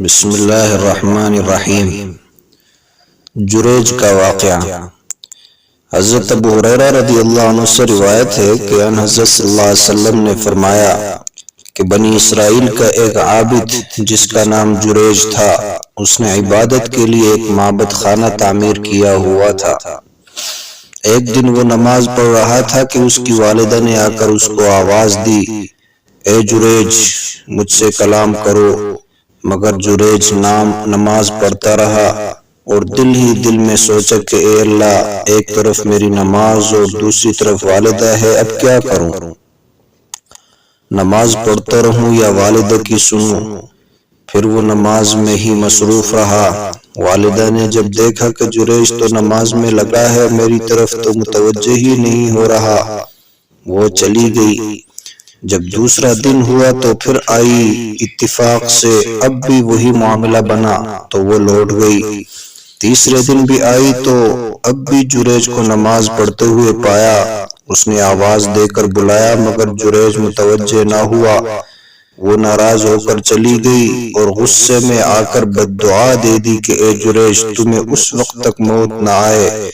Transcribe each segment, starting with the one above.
بسم اللہ الرحمن الرحیم۔ جریج کا واقعہ۔ حضرت ابو ہریرہ رضی اللہ عنہ سے روایت ہے کہ ان حضرت صلی اللہ علیہ وسلم نے فرمایا کہ بنی اسرائیل کا ایک عابد جس کا نام جریج تھا، اس نے عبادت کے لیے ایک معبد خانہ تعمیر کیا ہوا تھا۔ ایک دن وہ نماز پڑھ رہا تھا کہ اس کی والدہ نے آ کر اس کو آواز دی، اے جریج، مجھ سے کلام کرو۔ مگر جریج نماز پڑھتا رہا اور دل ہی دل میں سوچا کہ اے اللہ، ایک طرف میری نماز اور دوسری طرف والدہ ہے، اب کیا کروں؟ نماز پڑھتا رہوں یا والدہ کی سنوں؟ پھر وہ نماز میں ہی مصروف رہا۔ والدہ نے جب دیکھا کہ جریج تو نماز میں لگا ہے، میری طرف تو متوجہ ہی نہیں ہو رہا، وہ چلی گئی۔ جب دوسرا دن ہوا تو پھر آئی، اتفاق سے اب بھی وہی معاملہ بنا تو وہ لوٹ گئی۔ تیسرے دن بھی آئی تو اب بھی جریج کو نماز پڑھتے ہوئے پایا۔ اس نے آواز دے کر بلایا مگر جریج متوجہ نہ ہوا۔ وہ ناراض ہو کر چلی گئی اور غصے میں آ کر بددعا دے دی کہ اے جریج، تمہیں اس وقت تک موت نہ آئے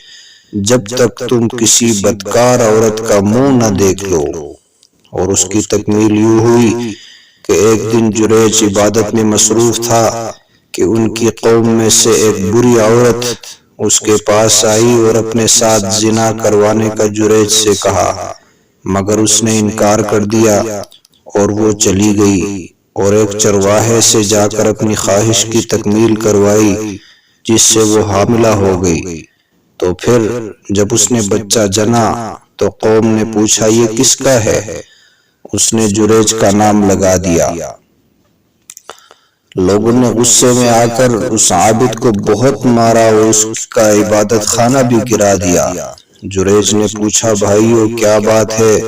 جب تک تم کسی بدکار عورت کا منہ نہ دیکھ لو۔ اور اس کی تکمیل یوں ہوئی کہ ایک دن جریج عبادت میں مصروف تھا کہ ان کی قوم میں سے ایک بری عورت اس کے پاس آئی اور اپنے ساتھ زنا کروانے کا جریج سے کہا، مگر اس نے انکار کر دیا اور وہ چلی گئی اور ایک چرواہے سے جا کر اپنی خواہش کی تکمیل کروائی جس سے وہ حاملہ ہو گئی۔ تو پھر جب اس نے بچہ جنا تو قوم نے پوچھا، یہ کس کا ہے؟ اس نے جریج کا نام لگا دیا۔ لوگوں نے غصے میں آ کر اس عابد کو بہت مارا اور اس کا عبادت خانہ بھی گرا دیا۔ جریج نے پوچھا، بھائیو کیا بات ہے؟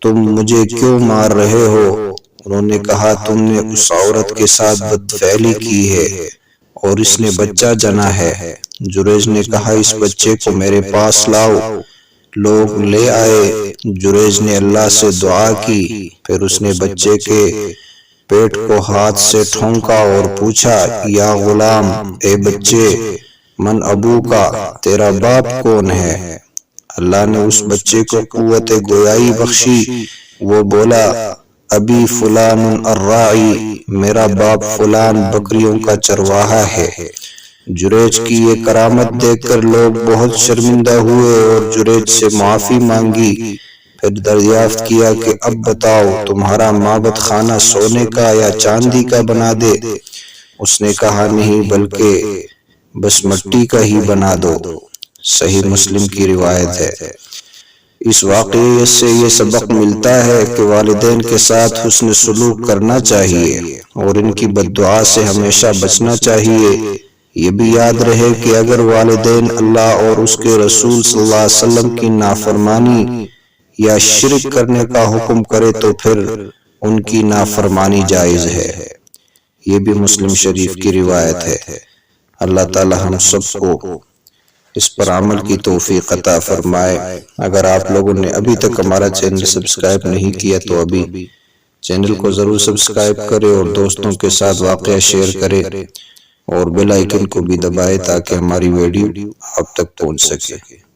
تم مجھے کیوں مار رہے ہو؟ انہوں نے کہا، تم نے اس عورت کے ساتھ بدفعلی کی ہے اور اس نے بچہ جنا ہے۔ جریج نے کہا، اس بچے کو میرے پاس لاؤ۔ لوگ لے آئے۔ جریج نے اللہ سے دعا کی، پھر اس نے بچے کے پیٹ کو ہاتھ سے ٹھونکا اور پوچھا، یا غلام، اے بچے، من ابو کا، تیرا باپ کون ہے؟ اللہ نے اس بچے کو قوت گویائی بخشی۔ وہ بولا، ابی فلان الراعی، میرا باپ فلان بکریوں کا چرواہا ہے۔ جریج کی یہ کرامت دیکھ کر لوگ بہت شرمندہ ہوئے اور جریج سے معافی مانگی۔ پھر دریافت کیا کہ اب بتاؤ، تمہارا معبد خانہ سونے کا یا چاندی کا بنا دے؟ اس نے کہا، نہیں بلکہ بس مٹی کا ہی بنا دو۔ صحیح مسلم کی روایت ہے۔ اس واقعے سے یہ سبق ملتا ہے کہ والدین کے ساتھ حسن سلوک کرنا چاہیے اور ان کی بددعا سے ہمیشہ بچنا چاہیے۔ یہ بھی یاد رہے کہ اگر والدین اللہ اور اس کے رسول صلی اللہ علیہ وسلم کی نافرمانی یا شرک کرنے کا حکم کرے تو پھر ان کی نافرمانی جائز ہے۔ یہ بھی مسلم شریف کی روایت ہے۔ اللہ تعالی ہم سب کو اس پر عمل کی توفیق عطا فرمائے۔ اگر آپ لوگوں نے ابھی تک ہمارا چینل سبسکرائب نہیں کیا تو ابھی چینل کو ضرور سبسکرائب کرے اور دوستوں کے ساتھ واقعہ شیئر کرے اور بیل آئیکن کو بھی دبائے تاکہ ہماری ویڈیو آپ تک پہنچ سکے۔